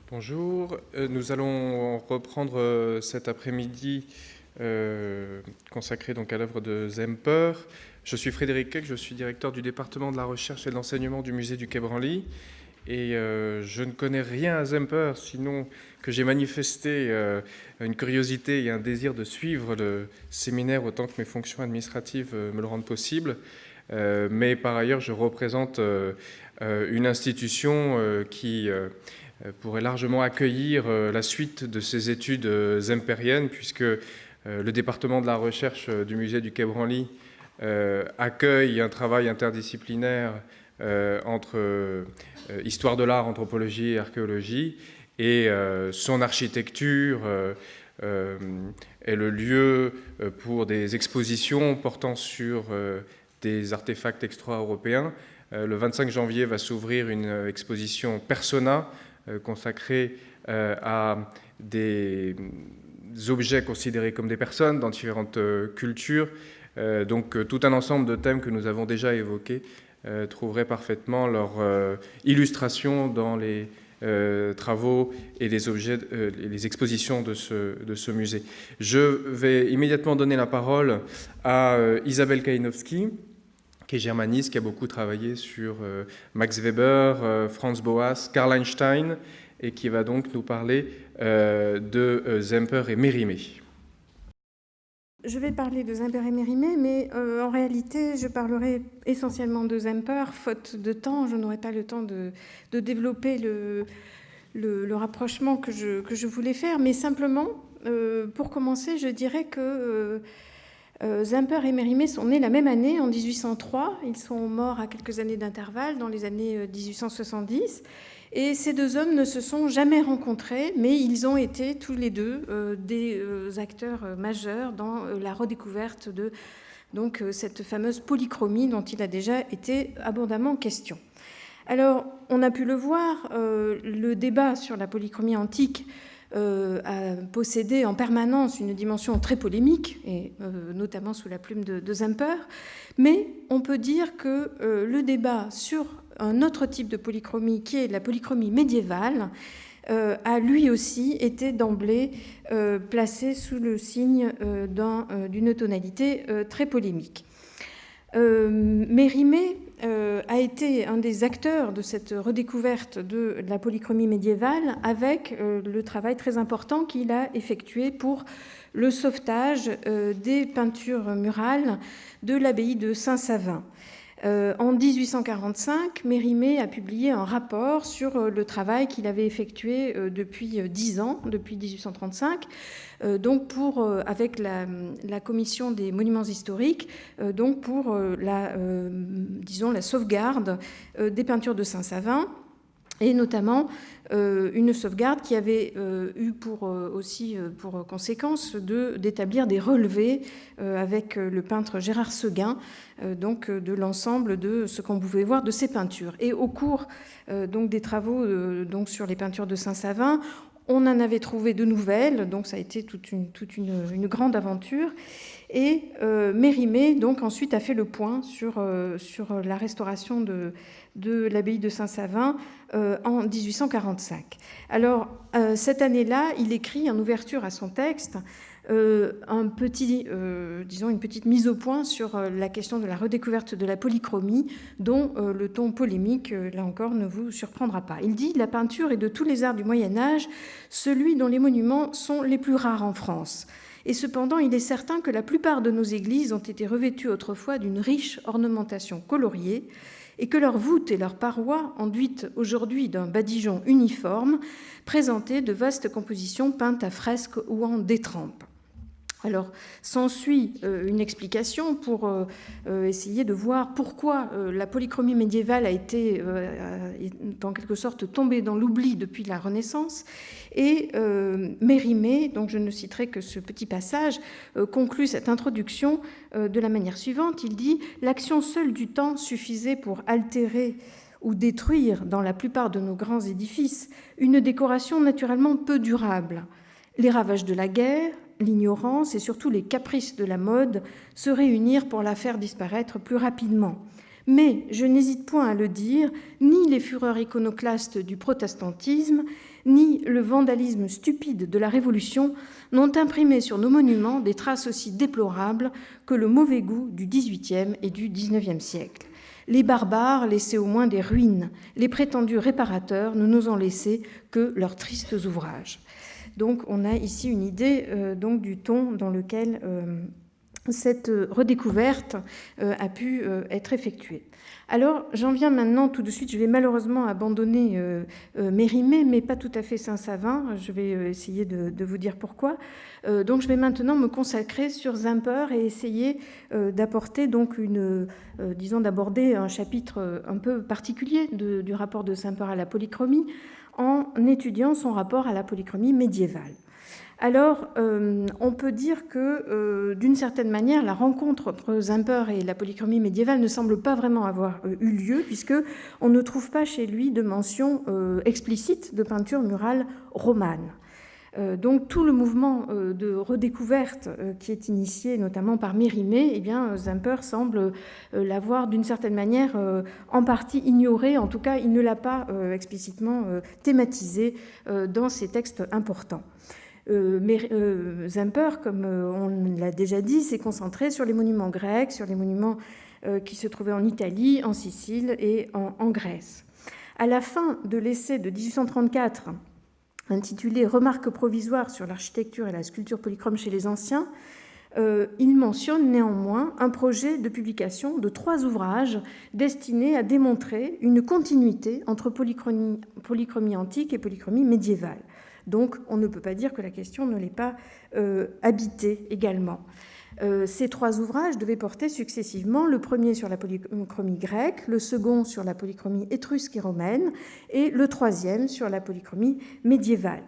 Bonjour, nous allons reprendre cet après-midi consacré donc à l'œuvre de Zemper. Je suis Frédéric Keck, je suis directeur du département de la recherche et de l'enseignement du musée du Quai Branly. Et je ne connais rien à Zemper, sinon que j'ai manifesté une curiosité et un désir de suivre le séminaire autant que mes fonctions administratives me le rendent possible. Mais par ailleurs, je représente une institution qui pourrait largement accueillir la suite de ces études zemperiennes, puisque le département de la recherche du musée du Quai Branly accueille un travail interdisciplinaire entre histoire de l'art, anthropologie et archéologie, et son architecture est le lieu pour des expositions portant sur des artefacts extra-européens. Le 25 janvier va s'ouvrir une exposition Persona consacrée à des objets considérés comme des personnes dans différentes cultures. Donc tout un ensemble de thèmes que nous avons déjà évoqués trouverait parfaitement leur illustration dans les travaux et les objets, les expositions de ce musée. Je vais immédiatement donner la parole à Isabelle Kalinowski, qui est germaniste, qui a beaucoup travaillé sur Max Weber, Franz Boas, Karl Einstein, et qui va donc nous parler de Zemper et Mérimée. Je vais parler de Zemper et Mérimée, mais en réalité, je parlerai essentiellement de Zemper. Faute de temps, je n'aurai pas le temps de développer le rapprochement que je voulais faire. Mais simplement, pour commencer, je dirais que Zemper et Mérimée sont nés la même année, en 1803. Ils sont morts à quelques années d'intervalle, dans les années 1870. Et ces deux hommes ne se sont jamais rencontrés, mais ils ont été tous les deux des acteurs majeurs dans la redécouverte de donc, cette fameuse polychromie dont il a déjà été abondamment question. Alors, on a pu le voir, le débat sur la polychromie antique a possédé en permanence une dimension très polémique, et notamment sous la plume de Zemper, mais on peut dire que le débat sur un autre type de polychromie, qui est la polychromie médiévale, a lui aussi été d'emblée placé sous le signe d'une tonalité très polémique. Mérimée a été un des acteurs de cette redécouverte de la polychromie médiévale avec le travail très important qu'il a effectué pour le sauvetage des peintures murales de l'abbaye de Saint-Savin. En 1845, Mérimée a publié un rapport sur le travail qu'il avait effectué depuis 10 ans, depuis 1835, donc avec la commission des monuments historiques, donc pour la sauvegarde des peintures de Saint-Savin, et notamment une sauvegarde qui avait eu pour conséquence d'établir des relevés avec le peintre Gérard Seguin, donc de l'ensemble de ce qu'on pouvait voir de ces peintures. Et au cours donc des travaux donc sur les peintures de Saint-Savin, on en avait trouvé de nouvelles, donc ça a été toute une grande aventure. Et Mérimée, donc, ensuite, a fait le point sur la restauration de l'abbaye de Saint-Savin en 1845. Alors, cette année-là, il écrit en ouverture à son texte une petite mise au point sur la question de la redécouverte de la polychromie, dont le ton polémique, là encore, ne vous surprendra pas. Il dit « La peinture est de tous les arts du Moyen-Âge celui dont les monuments sont les plus rares en France. Et cependant, il est certain que la plupart de nos églises ont été revêtues autrefois d'une riche ornementation coloriée et que leurs voûtes et leurs parois, enduites aujourd'hui d'un badigeon uniforme, présentaient de vastes compositions peintes à fresque ou en détrempe. » Alors, s'ensuit une explication pour essayer de voir pourquoi la polychromie médiévale a été, en quelque sorte, tombée dans l'oubli depuis la Renaissance. Et Mérimée, donc je ne citerai que ce petit passage, conclut cette introduction de la manière suivante. Il dit « L'action seule du temps suffisait pour altérer ou détruire, dans la plupart de nos grands édifices, une décoration naturellement peu durable. Les ravages de la guerre, l'ignorance et surtout les caprices de la mode se réunirent pour la faire disparaître plus rapidement. Mais je n'hésite point à le dire, ni les fureurs iconoclastes du protestantisme, ni le vandalisme stupide de la Révolution n'ont imprimé sur nos monuments des traces aussi déplorables que le mauvais goût du XVIIIe et du XIXe siècle. Les barbares laissaient au moins des ruines, les prétendus réparateurs ne nous ont laissé que leurs tristes ouvrages. Donc on a ici une idée donc, du ton dans lequel cette redécouverte a pu être effectuée. Alors, j'en viens maintenant tout de suite, je vais malheureusement abandonner Mérimée, mais pas tout à fait Saint-Savin, je vais essayer de vous dire pourquoi. Donc, je vais maintenant me consacrer sur Zemper et essayer d'apporter donc disons d'aborder un chapitre un peu particulier du rapport de Zemper à la polychromie en étudiant son rapport à la polychromie médiévale. Alors, on peut dire que, d'une certaine manière, la rencontre entre Zemper et la polychromie médiévale ne semble pas vraiment avoir eu lieu, puisqu'on ne trouve pas chez lui de mention explicite de peinture murale romane. Donc, tout le mouvement de redécouverte qui est initié notamment par Mérimée, eh bien, Zemper semble l'avoir d'une certaine manière en partie ignoré. En tout cas, il ne l'a pas explicitement thématisé dans ses textes importants. Mais Zemper, comme on l'a déjà dit, s'est concentré sur les monuments grecs, sur les monuments qui se trouvaient en Italie, en Sicile et en Grèce. À la fin de l'essai de 1834, intitulé « Remarques provisoires sur l'architecture et la sculpture polychrome chez les anciens », il mentionne néanmoins un projet de publication de 3 ouvrages destinés à démontrer une continuité entre polychromie antique et polychromie médiévale. Donc, on ne peut pas dire que la question ne l'ait pas habitée également. Ces 3 ouvrages devaient porter successivement le premier sur la polychromie grecque, le second sur la polychromie étrusque et romaine, et le troisième sur la polychromie médiévale.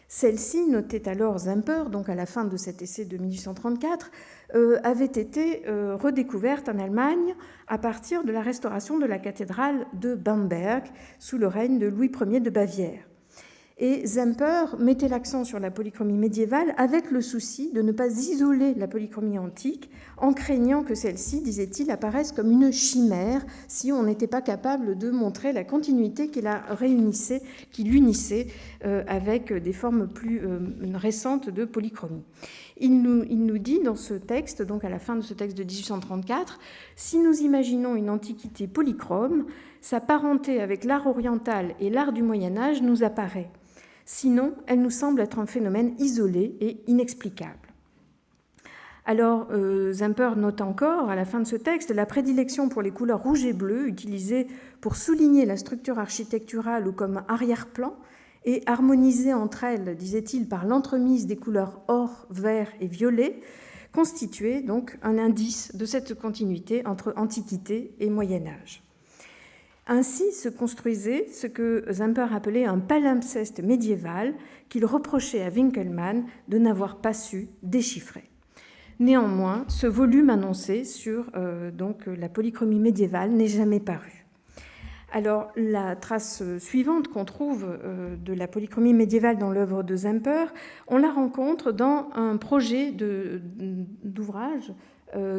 Celle-ci, notait alors Zemper, donc à la fin de cet essai de 1834, avait été redécouverte en Allemagne à partir de la restauration de la cathédrale de Bamberg sous le règne de Louis Ier de Bavière. Et Zemper mettait l'accent sur la polychromie médiévale avec le souci de ne pas isoler la polychromie antique en craignant que celle-ci, disait-il, apparaisse comme une chimère si on n'était pas capable de montrer la continuité qui la réunissait, qui l'unissait avec des formes plus récentes de polychromie. Il nous dit dans ce texte, donc à la fin de ce texte de 1834, « Si nous imaginons une antiquité polychrome, sa parenté avec l'art oriental et l'art du Moyen-Âge nous apparaît. Sinon, elle nous semble être un phénomène isolé et inexplicable. » Alors, Zemper note encore, à la fin de ce texte, la prédilection pour les couleurs rouge et bleu utilisées pour souligner la structure architecturale ou comme arrière-plan et harmonisées entre elles, disait-il, par l'entremise des couleurs or, vert et violet, constituait donc un indice de cette continuité entre Antiquité et Moyen-Âge. Ainsi se construisait ce que Zemper appelait un palimpseste médiéval qu'il reprochait à Winckelmann de n'avoir pas su déchiffrer. Néanmoins, ce volume annoncé sur donc, la polychromie médiévale n'est jamais paru. Alors, la trace suivante qu'on trouve de la polychromie médiévale dans l'œuvre de Zemper, on la rencontre dans un projet d'ouvrage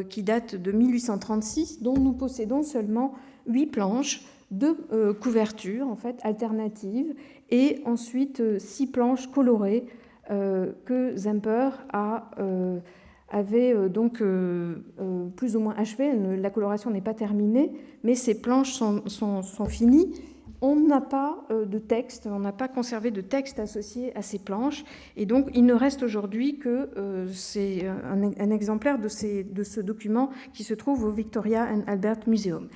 qui date de 1836, dont nous possédons seulement 8 planches, 2 couvertures en fait alternatives et ensuite 6 planches colorées que Zemper avait donc plus ou moins achevé. La coloration n'est pas terminée, mais ces planches sont finies. On n'a pas de texte, on n'a pas conservé de texte associé à ces planches, et donc il ne reste aujourd'hui que c'est un exemplaire de ce document qui se trouve au Victoria and Albert Museum.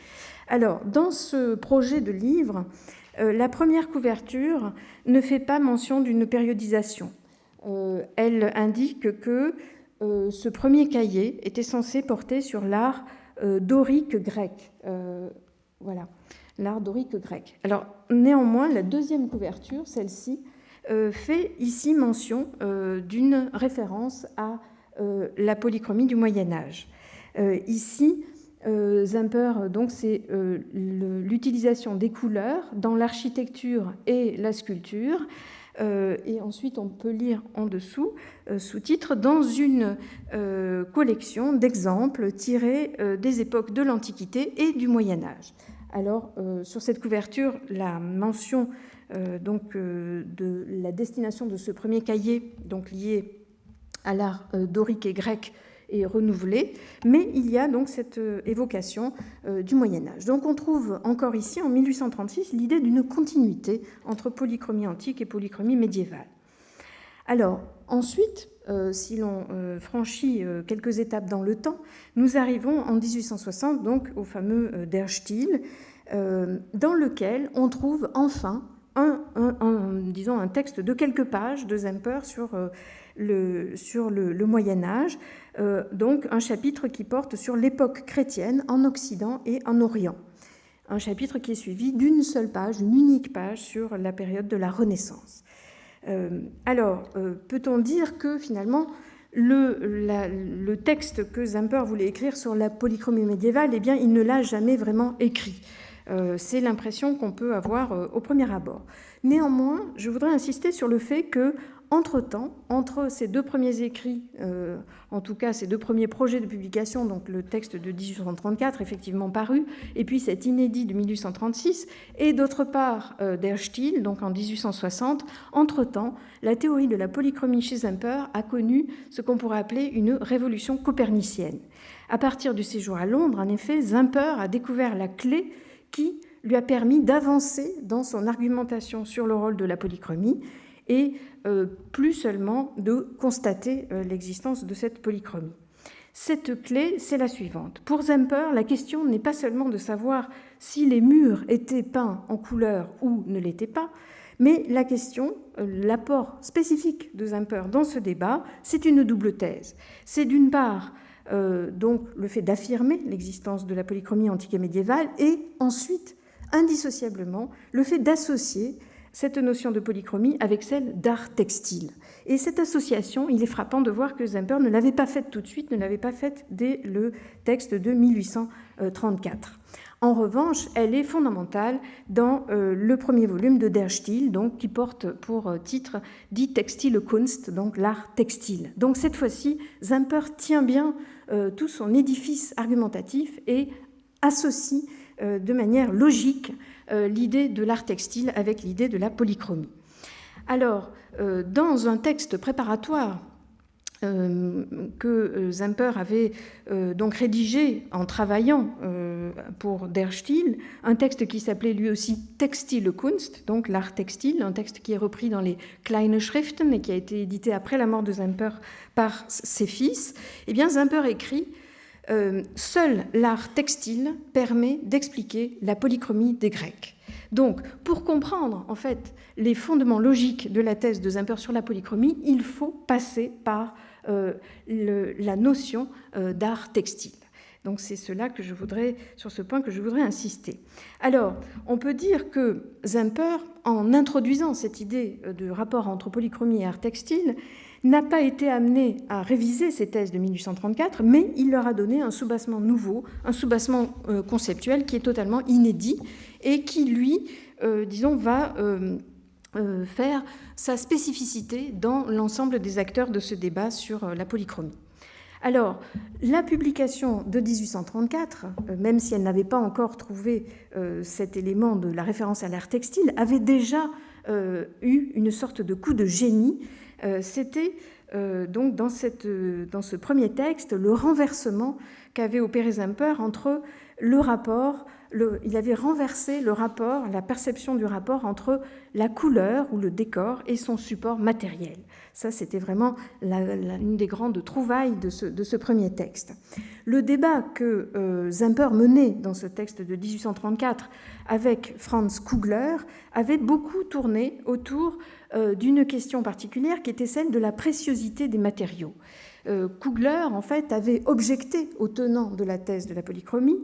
Alors, dans ce projet de livre, la première couverture ne fait pas mention d'une périodisation. Elle indique que ce premier cahier était censé porter sur l'art dorique grec. Voilà, l'art dorique grec. Alors, néanmoins, la deuxième couverture, celle-ci, fait ici mention d'une référence à la polychromie du Moyen-Âge. Ici, Zemper, donc, c'est l'utilisation des couleurs dans l'architecture et la sculpture, Et ensuite, on peut lire en dessous, sous-titre, dans une collection d'exemples tirés des époques de l'Antiquité et du Moyen-Âge. Alors, sur cette couverture, la mention de la destination de ce premier cahier, donc lié à l'art dorique et grec, est renouvelée, mais il y a donc cette évocation du Moyen-Âge. Donc on trouve encore ici, en 1836, l'idée d'une continuité entre polychromie antique et polychromie médiévale. Alors, ensuite, si l'on franchit quelques étapes dans le temps, nous arrivons en 1860 donc au fameux Der Stil, dans lequel on trouve enfin un texte de quelques pages de Semper sur le Moyen-Âge, donc un chapitre qui porte sur l'époque chrétienne en Occident et en Orient. Un chapitre qui est suivi d'une seule page, une unique page sur la période de la Renaissance. Alors, peut-on dire que finalement, le texte que Semper voulait écrire sur la polychromie médiévale, eh bien, il ne l'a jamais vraiment écrit. C'est l'impression qu'on peut avoir au premier abord. Néanmoins, je voudrais insister sur le fait que, entre-temps, entre ces deux premiers écrits, en tout cas ces deux premiers projets de publication, donc le texte de 1834 effectivement paru, et puis cet inédit de 1836, et d'autre part Der Stil, donc en 1860, entre-temps, la théorie de la polychromie chez Semper a connu ce qu'on pourrait appeler une révolution copernicienne. À partir du séjour à Londres, en effet, Semper a découvert la clé qui lui a permis d'avancer dans son argumentation sur le rôle de la polychromie et plus seulement de constater l'existence de cette polychromie. Cette clé, c'est la suivante. Pour Semper, la question n'est pas seulement de savoir si les murs étaient peints en couleur ou ne l'étaient pas, mais la question, l'apport spécifique de Semper dans ce débat, c'est une double thèse. C'est d'une part donc le fait d'affirmer l'existence de la polychromie antique et médiévale, et ensuite, indissociablement, le fait d'associer cette notion de polychromie avec celle d'art textile. Et cette association, il est frappant de voir que Semper ne l'avait pas faite tout de suite, ne l'avait pas faite dès le texte de 1834. En revanche, elle est fondamentale dans le premier volume de Der Stil, donc, qui porte pour titre « Die Textile Kunst », donc l'art textile. Donc cette fois-ci, Semper tient bien tout son édifice argumentatif et associe de manière logique l'idée de l'art textile avec l'idée de la polychromie. Alors, dans un texte préparatoire que Semper avait donc rédigé en travaillant pour Der Stil, un texte qui s'appelait lui aussi Textile Kunst, donc l'art textile, un texte qui est repris dans les Kleine Schriften et qui a été édité après la mort de Semper par ses fils. Eh bien, Semper écrit seul l'art textile permet d'expliquer la polychromie des Grecs. Donc, pour comprendre en fait les fondements logiques de la thèse de Semper sur la polychromie, il faut passer par la notion d'art textile. Donc, c'est sur ce point que je voudrais insister. Alors, on peut dire que Semper, en introduisant cette idée de rapport entre polychromie et art textile, n'a pas été amené à réviser ces thèses de 1834, mais il leur a donné un soubassement nouveau, un soubassement conceptuel qui est totalement inédit et qui, lui, va faire sa spécificité dans l'ensemble des acteurs de ce débat sur la polychromie. Alors, la publication de 1834, même si elle n'avait pas encore trouvé cet élément de la référence à l'art textile, avait déjà eu une sorte de coup de génie. C'était donc dans ce premier texte le renversement qu'avait opéré Semper entre le rapport, il avait renversé le rapport, la perception du rapport entre la couleur ou le décor et son support matériel. Ça, c'était vraiment une des grandes trouvailles de ce premier texte. Le débat que Semper menait dans ce texte de 1834 avec Franz Kugler avait beaucoup tourné autour d'une question particulière qui était celle de la préciosité des matériaux. Kugler, en fait, avait objecté aux tenants de la thèse de la polychromie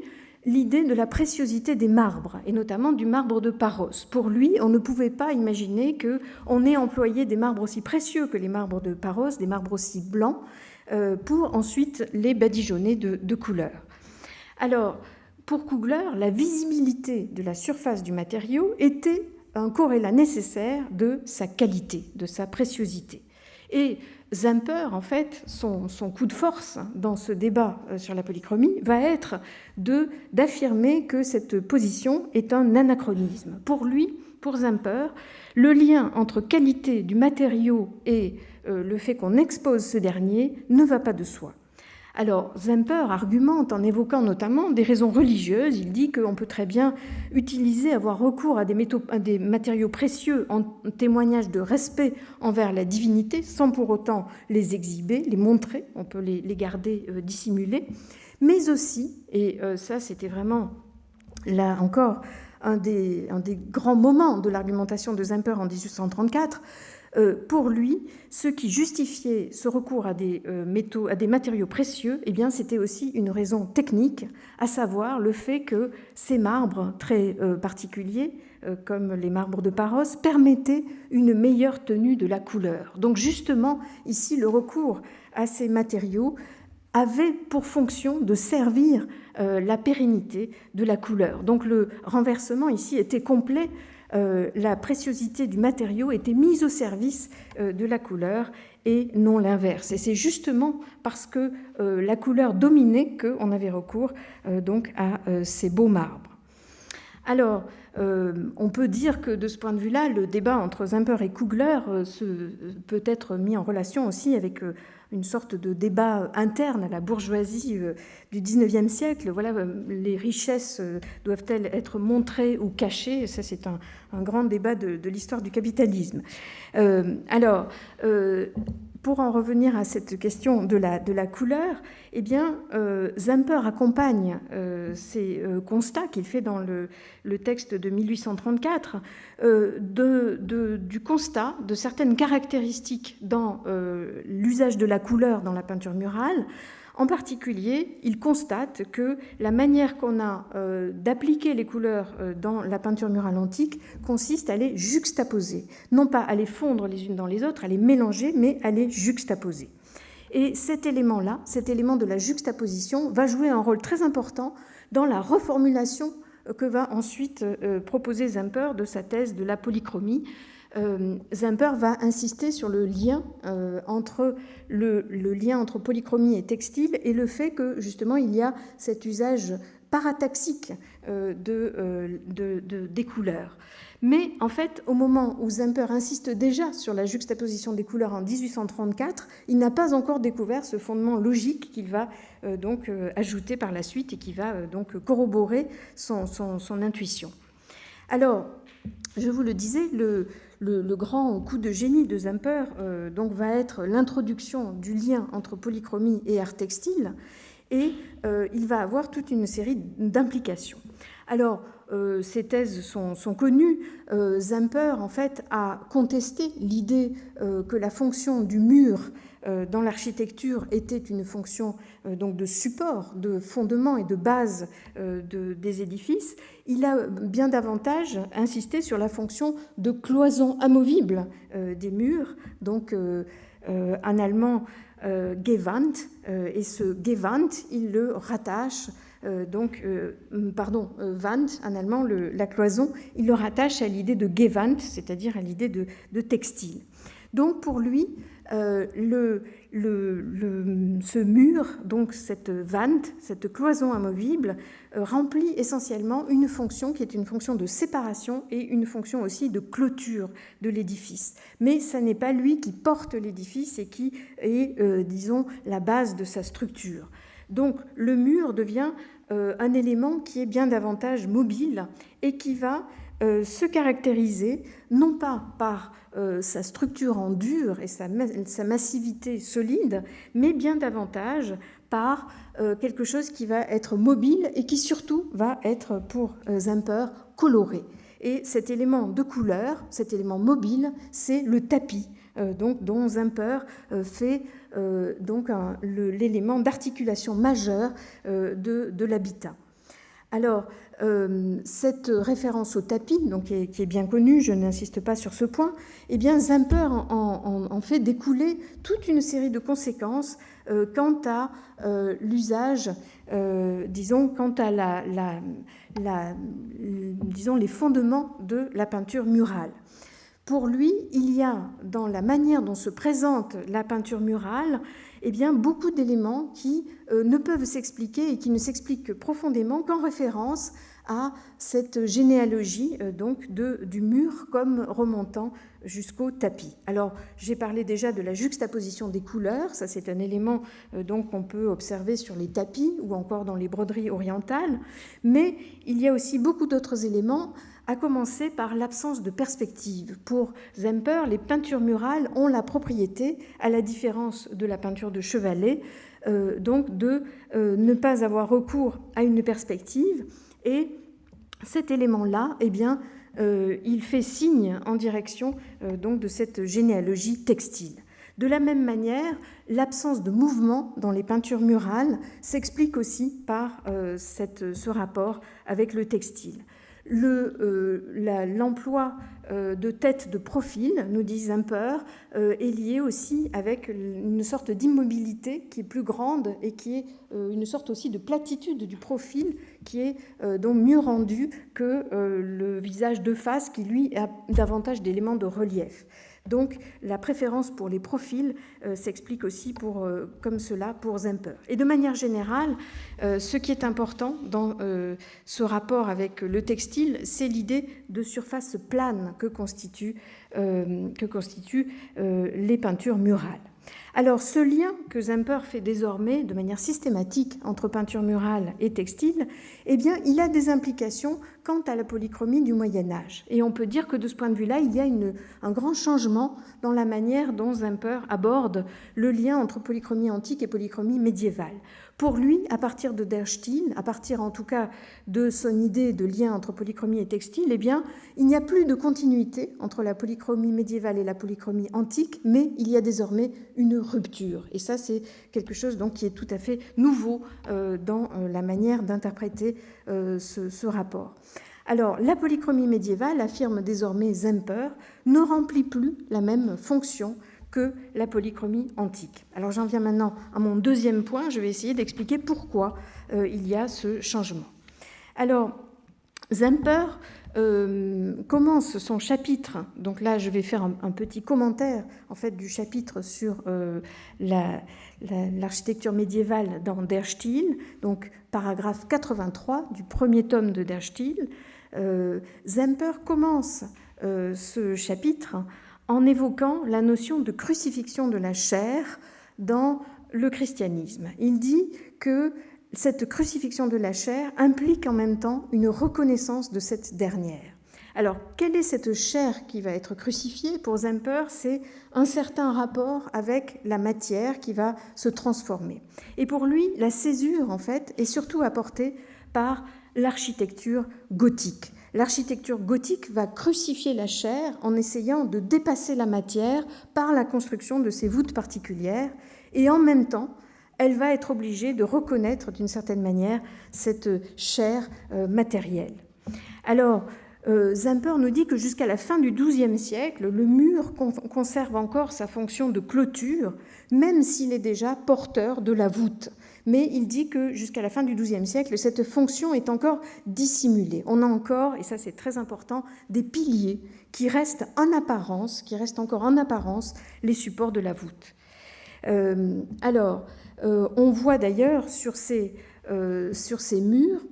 l'idée de la préciosité des marbres, et notamment du marbre de Paros. Pour lui, on ne pouvait pas imaginer qu'on ait employé des marbres aussi précieux que les marbres de Paros, des marbres aussi blancs, pour ensuite les badigeonner de couleurs. Alors, pour Kugler, la visibilité de la surface du matériau était un corrélat nécessaire de sa qualité, de sa préciosité. Et Zemper, en fait, son coup de force dans ce débat sur la polychromie va être d'affirmer que cette position est un anachronisme. Pour lui, pour Zemper, le lien entre qualité du matériau et le fait qu'on expose ce dernier ne va pas de soi. Alors, Zemper argumente en évoquant notamment des raisons religieuses. Il dit qu'on peut très bien avoir recours à des matériaux précieux en témoignage de respect envers la divinité, sans pour autant les exhiber, les montrer, on peut les garder dissimulés, mais aussi, et ça c'était vraiment, là encore, un des grands moments de l'argumentation de Zemper en 1834, pour lui, ce qui justifiait ce recours à des matériaux précieux, eh bien, c'était aussi une raison technique, à savoir le fait que ces marbres très particuliers, comme les marbres de Paros, permettaient une meilleure tenue de la couleur. Donc justement, ici, le recours à ces matériaux avait pour fonction de servir la pérennité de la couleur. Donc le renversement ici était complet. La préciosité du matériau était mise au service de la couleur et non l'inverse. Et c'est justement parce que la couleur dominait qu'on avait recours donc à ces beaux marbres. Alors, on peut dire que de ce point de vue-là, le débat entre Zemper et Kugler peut être mis en relation aussi avec une sorte de débat interne à la bourgeoisie du XIXe siècle. Voilà, les richesses doivent-elles être montrées ou cachées? Ça, c'est un grand débat de l'histoire du capitalisme. Pour en revenir à cette question de la couleur, eh bien, Zemper accompagne ces constats qu'il fait dans le texte de 1834 du constat de certaines caractéristiques dans l'usage de la couleur dans la peinture murale. En particulier, il constate que la manière qu'on a d'appliquer les couleurs dans la peinture murale antique consiste à les juxtaposer, non pas à les fondre les unes dans les autres, à les mélanger, mais à les juxtaposer. Et cet élément-là, cet élément de la juxtaposition, va jouer un rôle très important dans la reformulation que va ensuite proposer Zemper de sa thèse de la polychromie. Zemper va insister sur le lien entre polychromie et textile et le fait que justement il y a cet usage parataxique des couleurs. Mais en fait, au moment où Zemper insiste déjà sur la juxtaposition des couleurs en 1834, il n'a pas encore découvert ce fondement logique qu'il va donc ajouter par la suite et qui va donc corroborer son intuition. Alors, je vous le disais, le grand coup de génie de Zemper donc va être l'introduction du lien entre polychromie et art textile, et il va avoir toute une série d'implications. Alors, ces thèses sont connues. Zemper, en fait, a contesté l'idée que la fonction du mur dans l'architecture était une fonction donc de support, de fondement et de base des édifices. Il a bien davantage insisté sur la fonction de cloison amovible des murs, donc en allemand Gewand, et ce Gewand, il le rattache Wand, en allemand, la cloison, il le rattache à l'idée de Gewand, c'est-à-dire à l'idée de textile. Donc pour lui, ce mur, donc cette Wand, cette cloison amovible, remplit essentiellement une fonction qui est une fonction de séparation et une fonction aussi de clôture de l'édifice. Mais ça n'est pas lui qui porte l'édifice et qui est, disons, la base de sa structure. Donc le mur devient un élément qui est bien davantage mobile et qui va se caractériser non pas par sa structure en dur et sa massivité solide, mais bien davantage par quelque chose qui va être mobile et qui surtout va être pour Zemper coloré. Et cet élément de couleur, cet élément mobile, c'est le tapis dont Zemper fait l'élément d'articulation majeur de l'habitat. Alors, cette référence au tapis, donc, qui est bien connue, je n'insiste pas sur ce point, eh bien, Zemper en fait découler toute une série de conséquences quant à l'usage, disons, quant à disons, les fondements de la peinture murale. Pour lui, il y a dans la manière dont se présente la peinture murale eh bien, beaucoup d'éléments qui ne peuvent s'expliquer et qui ne s'expliquent profondément qu'en référence à cette généalogie donc du mur comme remontant jusqu'au tapis. Alors, j'ai parlé déjà de la juxtaposition des couleurs, ça c'est un élément donc qu'on peut observer sur les tapis ou encore dans les broderies orientales, mais il y a aussi beaucoup d'autres éléments, à commencer par l'absence de perspective. Pour Zemper, les peintures murales ont la propriété, à la différence de la peinture de chevalet, donc de ne pas avoir recours à une perspective. Et cet élément-là, eh bien, il fait signe en direction donc de cette généalogie textile. De la même manière, l'absence de mouvement dans les peintures murales s'explique aussi par ce rapport avec le textile. L'emploi de tête de profil, nous dit Zemper, est lié aussi avec une sorte d'immobilité qui est plus grande et qui est une sorte aussi de platitude du profil qui est donc mieux rendue que le visage de face qui, lui, a davantage d'éléments de relief. Donc la préférence pour les profils s'explique aussi comme cela pour Zemper. Et de manière générale, ce qui est important dans ce rapport avec le textile, c'est l'idée de surface plane que constituent les peintures murales. Alors ce lien que Zemper fait désormais de manière systématique entre peinture murale et textile, eh bien, il a des implications quant à la polychromie du Moyen-Âge. Et on peut dire que de ce point de vue-là, il y a un grand changement dans la manière dont Zemper aborde le lien entre polychromie antique et polychromie médiévale. Pour lui, à partir de Der Stiel, à partir en tout cas de son idée de lien entre polychromie et textile, eh bien, il n'y a plus de continuité entre la polychromie médiévale et la polychromie antique, mais il y a désormais une rupture. Et ça, c'est quelque chose donc, qui est tout à fait nouveau dans la manière d'interpréter ce rapport. Alors, la polychromie médiévale, affirme désormais Zemper, ne remplit plus la même fonction que la polychromie antique. Alors j'en viens maintenant à mon deuxième point, je vais essayer d'expliquer pourquoi il y a ce changement. Alors, Zemper commence son chapitre, donc là je vais faire un petit commentaire en fait du chapitre sur l'architecture médiévale dans Der Stiel, donc paragraphe 83 du premier tome de Der Stiel. Zemper commence ce chapitre en évoquant la notion de crucifixion de la chair dans le christianisme. Il dit que cette crucifixion de la chair implique en même temps une reconnaissance de cette dernière. Alors, quelle est cette chair qui va être crucifiée? Pour Zemper, c'est un certain rapport avec la matière qui va se transformer. Et pour lui, la césure, en fait, est surtout apportée par l'architecture gothique. L'architecture gothique va crucifier la chair en essayant de dépasser la matière par la construction de ses voûtes particulières, et en même temps, elle va être obligée de reconnaître d'une certaine manière cette chair matérielle. Alors, Zemper nous dit que jusqu'à la fin du XIIe siècle, le mur conserve encore sa fonction de clôture, même s'il est déjà porteur de la voûte. Mais il dit que jusqu'à la fin du XIIe siècle, cette fonction est encore dissimulée. On a encore, et ça c'est très important, des piliers qui restent encore en apparence les supports de la voûte. On voit d'ailleurs sur ces murs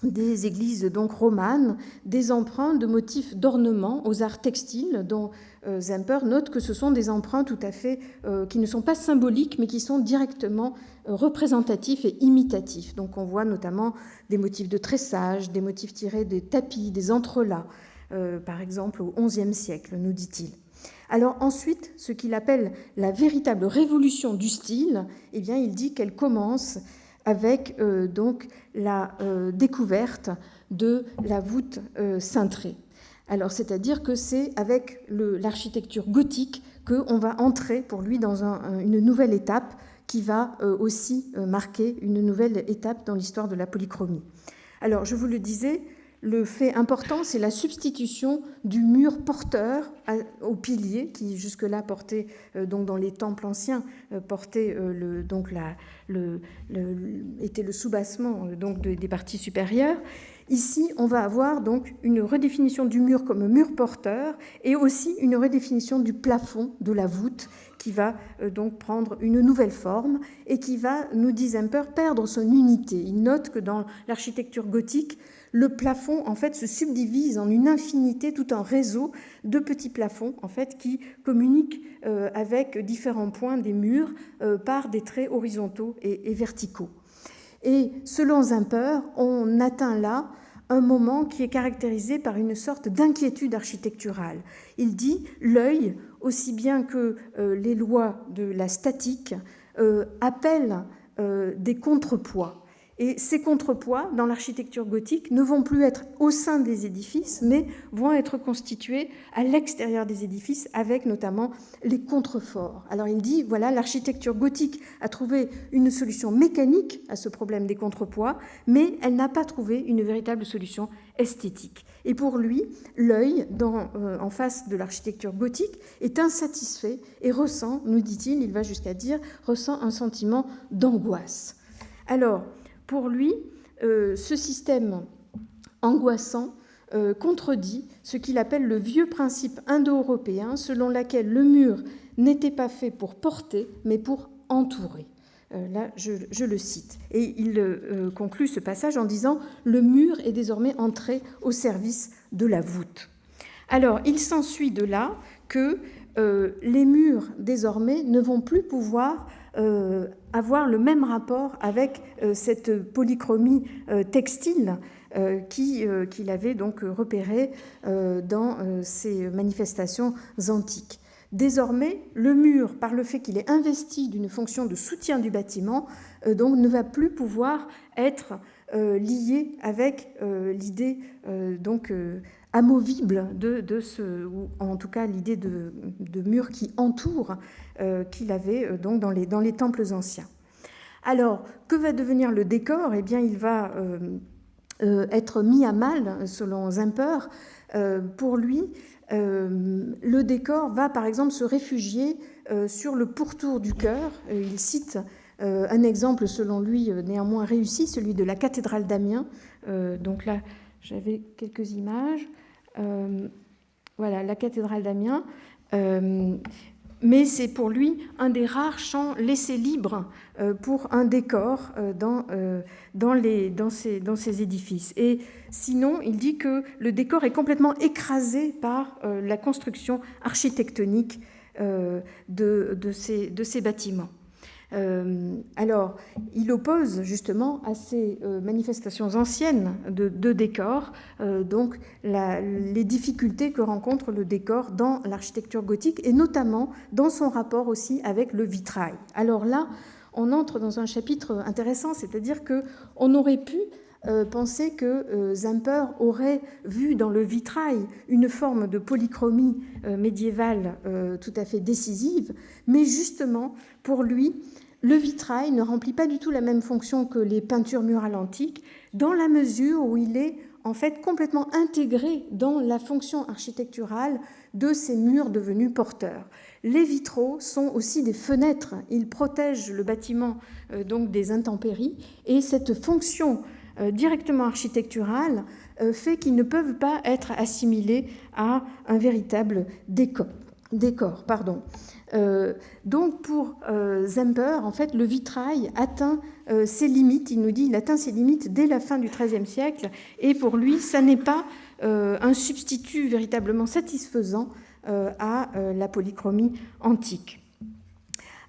des églises donc romanes, des emprunts de motifs d'ornement aux arts textiles, dont Zemper note que ce sont des emprunts tout à fait qui ne sont pas symboliques, mais qui sont directement représentatifs et imitatifs. Donc on voit notamment des motifs de tressage, des motifs tirés des tapis, des entrelacs, par exemple au XIe siècle, nous dit-il. Alors ensuite, ce qu'il appelle la véritable révolution du style, eh bien, il dit qu'elle commence avec donc la découverte de la voûte cintrée. Alors, c'est-à-dire que c'est avec l'architecture gothique qu'on va entrer pour lui dans une nouvelle étape qui va aussi marquer une nouvelle étape dans l'histoire de la polychromie. Alors, je vous le disais, le fait important, c'est la substitution du mur porteur au pilier qui jusque-là portait, donc dans les temples anciens, portait était le soubassement donc des parties supérieures. Ici, on va avoir donc une redéfinition du mur comme mur porteur et aussi une redéfinition du plafond, de la voûte, qui va donc prendre une nouvelle forme et qui va, nous dit Zemper, perdre son unité. Il note que dans l'architecture gothique, le plafond en fait se subdivise en une infinité, tout un réseau de petits plafonds en fait qui communiquent avec différents points des murs par des traits horizontaux et verticaux. Et selon Zemper, on atteint là un moment qui est caractérisé par une sorte d'inquiétude architecturale. Il dit l'œil, aussi bien que les lois de la statique, appellent des contrepoids. Et ces contrepoids, dans l'architecture gothique, ne vont plus être au sein des édifices, mais vont être constitués à l'extérieur des édifices, avec notamment les contreforts. Alors il dit, voilà, l'architecture gothique a trouvé une solution mécanique à ce problème des contrepoids, mais elle n'a pas trouvé une véritable solution esthétique. Et pour lui, l'œil, en face de l'architecture gothique, est insatisfait et ressent, nous dit-il, il va jusqu'à dire, ressent un sentiment d'angoisse. Alors, pour lui, ce système angoissant contredit ce qu'il appelle le vieux principe indo-européen selon lequel le mur n'était pas fait pour porter, mais pour entourer. Là, je le cite. Et il conclut ce passage en disant « Le mur est désormais entré au service de la voûte ». Alors, il s'ensuit de là que les murs, désormais, ne vont plus pouvoir avoir le même rapport avec cette polychromie textile qu'il avait donc repérée dans ces manifestations antiques. Désormais, le mur, par le fait qu'il est investi d'une fonction de soutien du bâtiment, donc ne va plus pouvoir être lié avec l'idée donc amovible ou en tout cas l'idée de mur qui entoure qu'il avait donc dans les temples anciens. Alors, que va devenir le décor ? Eh bien, il va être mis à mal, selon Zemper. Pour lui, le décor va, par exemple, se réfugier sur le pourtour du chœur. Il cite un exemple, selon lui, néanmoins réussi, celui de la cathédrale d'Amiens. Donc là, j'avais quelques images. Voilà, la cathédrale d'Amiens. Mais c'est pour lui un des rares champs laissés libres pour un décor dans ces édifices. Et sinon, il dit que le décor est complètement écrasé par la construction architectonique de ces bâtiments. Alors, il oppose justement à ces manifestations anciennes de décor donc les difficultés que rencontre le décor dans l'architecture gothique et notamment dans son rapport aussi avec le vitrail. Alors là, on entre dans un chapitre intéressant, c'est-à-dire qu'on aurait pu penser que Zemper aurait vu dans le vitrail une forme de polychromie médiévale tout à fait décisive, mais justement, pour lui, le vitrail ne remplit pas du tout la même fonction que les peintures murales antiques, dans la mesure où il est en fait complètement intégré dans la fonction architecturale de ces murs devenus porteurs. Les vitraux sont aussi des fenêtres, ils protègent le bâtiment donc des intempéries, et cette fonction directement architecturale fait qu'ils ne peuvent pas être assimilés à un véritable décor. Donc pour Zemper, en fait, le vitrail atteint ses limites. Il nous dit qu'il atteint ses limites dès la fin du XIIIe siècle, et pour lui, ça n'est pas un substitut véritablement satisfaisant à la polychromie antique.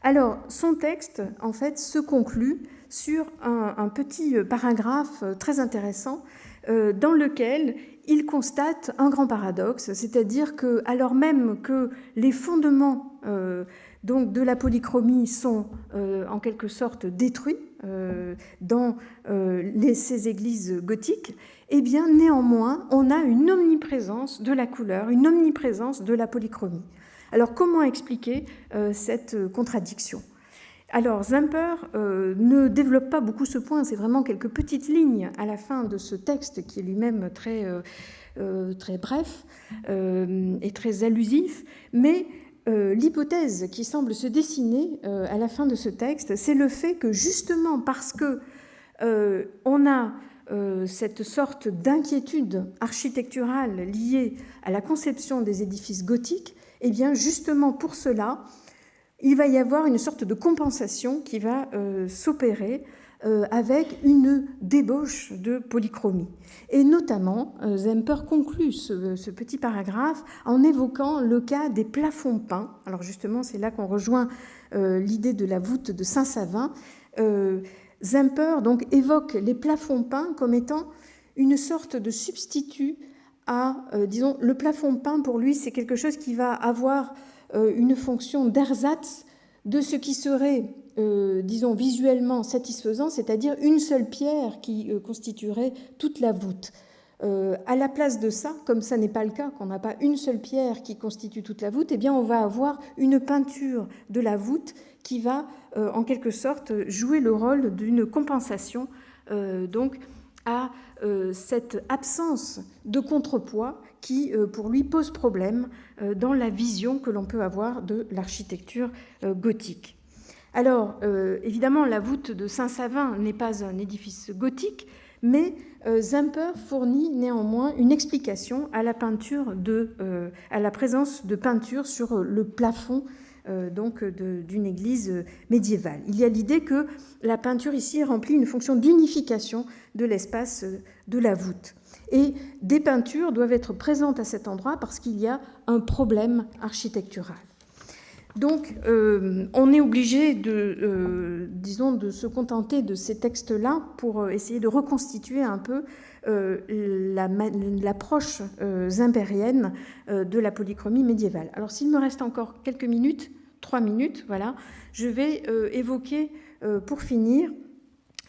Alors, son texte, en fait, se conclut sur un petit paragraphe très intéressant dans lequel il constate un grand paradoxe, c'est-à-dire que, alors même que les fondements donc de la polychromie sont en quelque sorte détruits dans ces églises gothiques, eh bien néanmoins on a une omniprésence de la couleur, une omniprésence de la polychromie. Alors comment expliquer cette contradiction ? Alors, Zemper ne développe pas beaucoup ce point, c'est vraiment quelques petites lignes à la fin de ce texte qui est lui-même très bref et très allusif, mais l'hypothèse qui semble se dessiner à la fin de ce texte, c'est le fait que justement parce que on a cette sorte d'inquiétude architecturale liée à la conception des édifices gothiques, et bien justement pour cela, il va y avoir une sorte de compensation qui va s'opérer avec une débauche de polychromie. Et notamment, Zemper conclut ce petit paragraphe en évoquant le cas des plafonds peints. Alors justement, c'est là qu'on rejoint l'idée de la voûte de Saint-Savin. Zemper donc évoque les plafonds peints comme étant une sorte de substitut à, disons, le plafond peint pour lui, c'est quelque chose qui va avoir une fonction d'ersatz de ce qui serait, disons, visuellement satisfaisant, c'est-à-dire une seule pierre qui constituerait toute la voûte. À la place de ça, comme ça n'est pas le cas, qu'on n'a pas une seule pierre qui constitue toute la voûte, eh bien on va avoir une peinture de la voûte qui va, en quelque sorte, jouer le rôle d'une compensation donc à cette absence de contrepoids qui, pour lui, pose problème dans la vision que l'on peut avoir de l'architecture gothique. Alors, évidemment, la voûte de Saint-Savin n'est pas un édifice gothique, mais Zemper fournit néanmoins une explication à la présence de peinture sur le plafond donc d'une église médiévale. Il y a l'idée que la peinture ici remplit une fonction d'unification de l'espace de la voûte. Et des peintures doivent être présentes à cet endroit parce qu'il y a un problème architectural. Donc, on est obligé disons, de se contenter de ces textes-là pour essayer de reconstituer un peu l'approche zimpérienne de la polychromie médiévale. Alors, s'il me reste encore quelques minutes, 3 minutes, voilà, je vais évoquer, pour finir,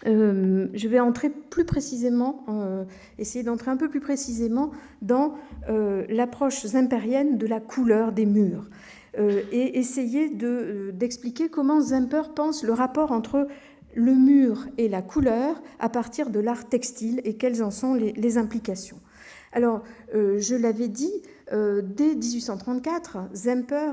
je vais entrer plus précisément, essayer d'entrer un peu plus précisément dans l'approche zimpérienne de la couleur des murs. Et essayer d'expliquer comment Zemper pense le rapport entre le mur et la couleur à partir de l'art textile et quelles en sont les implications. Alors, je l'avais dit, dès 1834, Zemper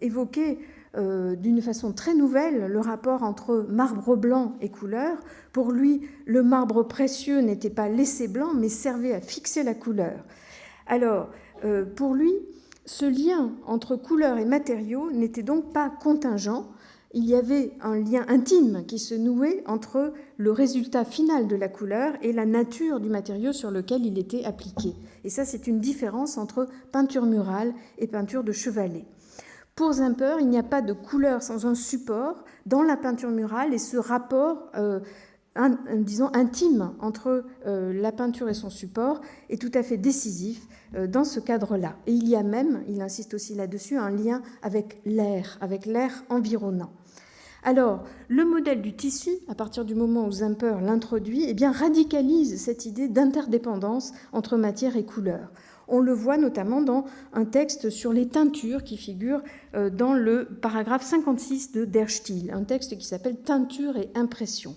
évoquait d'une façon très nouvelle le rapport entre marbre blanc et couleur. Pour lui, le marbre précieux n'était pas laissé blanc, mais servait à fixer la couleur. Alors, pour lui, ce lien entre couleur et matériaux n'était donc pas contingent. Il y avait un lien intime qui se nouait entre le résultat final de la couleur et la nature du matériau sur lequel il était appliqué. Et ça, c'est une différence entre peinture murale et peinture de chevalet. Pour Zemper, il n'y a pas de couleur sans un support dans la peinture murale, et ce rapport disons, intime entre la peinture et son support est tout à fait décisif dans ce cadre-là. Et il y a même, il insiste aussi là-dessus, un lien avec l'air environnant. Alors, le modèle du tissu, à partir du moment où Zemper l'introduit, eh bien, radicalise cette idée d'interdépendance entre matière et couleur. On le voit notamment dans un texte sur les teintures qui figure dans le paragraphe 56 de Der Stil, un texte qui s'appelle « Teinture et impression ».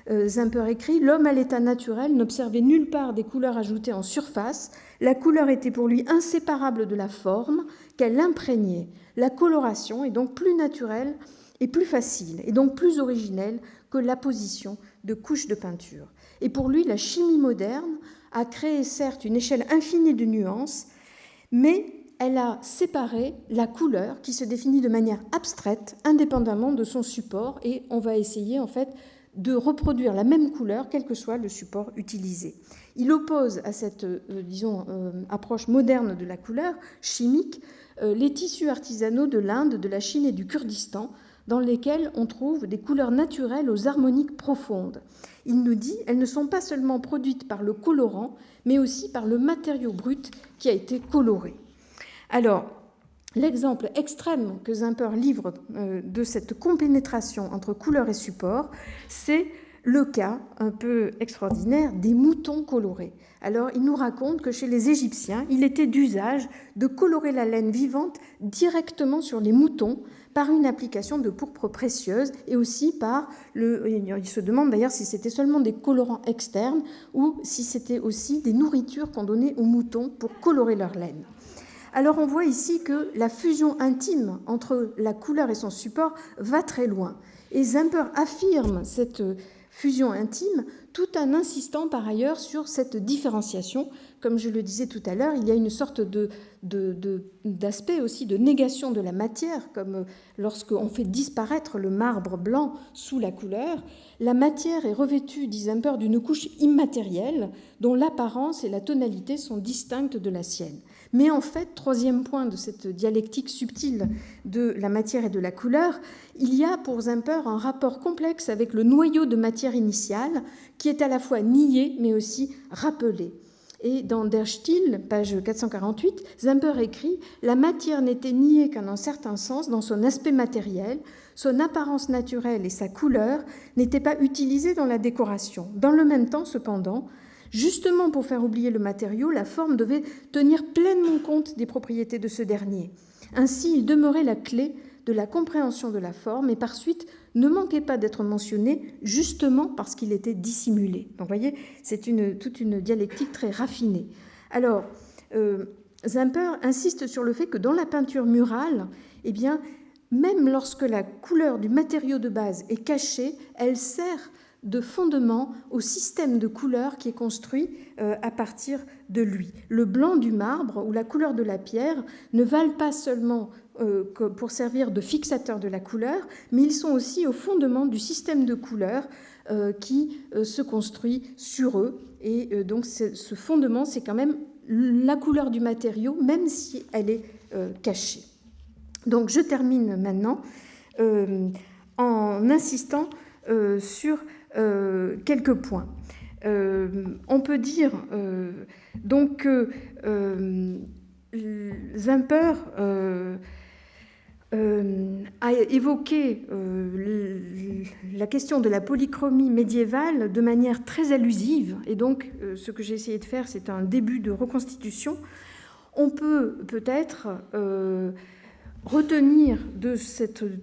Zemper écrit « L'homme à l'état naturel n'observait nulle part des couleurs ajoutées en surface. La couleur était pour lui inséparable de la forme qu'elle imprégnait. La coloration est donc plus naturelle et plus facile, et donc plus originelle que l'apposition de couches de peinture. Et pour lui, la chimie moderne a créé certes une échelle infinie de nuances, mais elle a séparé la couleur qui se définit de manière abstraite, indépendamment de son support, et on va essayer en fait de reproduire la même couleur, quel que soit le support utilisé. Il oppose à cette, approche moderne de la couleur chimique les tissus artisanaux de l'Inde, de la Chine et du Kurdistan, dans lesquels on trouve des couleurs naturelles aux harmoniques profondes. Il nous dit elles ne sont pas seulement produites par le colorant, mais aussi par le matériau brut qui a été coloré. Alors, l'exemple extrême que Zemper livre de cette compénétration entre couleur et support, c'est le cas un peu extraordinaire des moutons colorés. Alors, il nous raconte que chez les Égyptiens, il était d'usage de colorer la laine vivante directement sur les moutons par une application de pourpre précieuse et aussi par il se demande d'ailleurs si c'était seulement des colorants externes ou si c'était aussi des nourritures qu'on donnait aux moutons pour colorer leur laine. Alors on voit ici que la fusion intime entre la couleur et son support va très loin. Et Zemper affirme cette fusion intime tout en insistant par ailleurs sur cette différenciation. Comme je le disais tout à l'heure, il y a une sorte d'aspect aussi de négation de la matière, comme lorsqu'on fait disparaître le marbre blanc sous la couleur. La matière est revêtue, dit Zemper, d'une couche immatérielle dont l'apparence et la tonalité sont distinctes de la sienne. Mais en fait, troisième point de cette dialectique subtile de la matière et de la couleur, il y a pour Zemper un rapport complexe avec le noyau de matière initiale qui est à la fois nié mais aussi rappelé. Et dans Der Stil, page 448, Zemper écrit « La matière n'était niée qu'en un certain sens dans son aspect matériel, son apparence naturelle et sa couleur n'étaient pas utilisées dans la décoration. Dans le même temps, cependant, justement pour faire oublier le matériau, la forme devait tenir pleinement compte des propriétés de ce dernier. Ainsi, il demeurait la clé de la compréhension de la forme et par suite ne manquait pas d'être mentionné justement parce qu'il était dissimulé. Donc vous voyez, c'est toute une dialectique très raffinée. Alors, Zemper insiste sur le fait que dans la peinture murale, eh bien, même lorsque la couleur du matériau de base est cachée, elle sert de fondement au système de couleurs qui est construit à partir de lui. Le blanc du marbre ou la couleur de la pierre ne valent pas seulement pour servir de fixateur de la couleur, mais ils sont aussi au fondement du système de couleurs qui se construit sur eux. Et donc ce fondement, c'est quand même la couleur du matériau, même si elle est cachée. Donc je termine maintenant en insistant sur quelques points. On peut dire donc que Zemper a évoqué la question de la polychromie médiévale de manière très allusive, et donc ce que j'ai essayé de faire, c'est un début de reconstitution. On peut peut-être retenir de cette de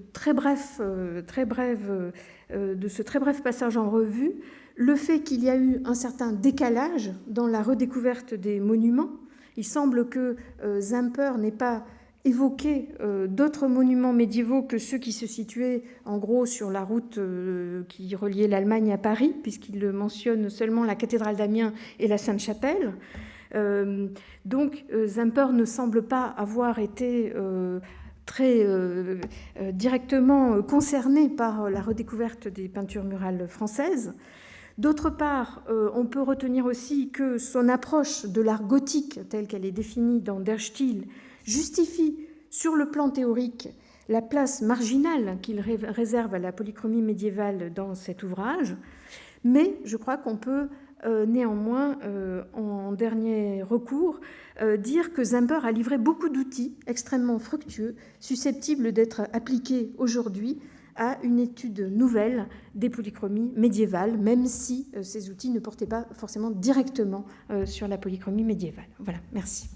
ce très bref passage en revue le fait qu'il y a eu un certain décalage dans la redécouverte des monuments. Il semble que Zemper n'ait pas évoqué d'autres monuments médiévaux que ceux qui se situaient en gros sur la route qui reliait l'Allemagne à Paris, puisqu'il mentionne seulement la cathédrale d'Amiens et la Sainte-Chapelle. Donc Zemper ne semble pas avoir été très directement concerné par la redécouverte des peintures murales françaises. D'autre part, on peut retenir aussi que son approche de l'art gothique, telle qu'elle est définie dans Der Stil, justifie sur le plan théorique la place marginale qu'il réserve à la polychromie médiévale dans cet ouvrage, mais je crois qu'on peut néanmoins, en dernier recours, dire que Zemper a livré beaucoup d'outils extrêmement fructueux, susceptibles d'être appliqués aujourd'hui à une étude nouvelle des polychromies médiévales, même si ces outils ne portaient pas forcément directement sur la polychromie médiévale. Voilà, merci.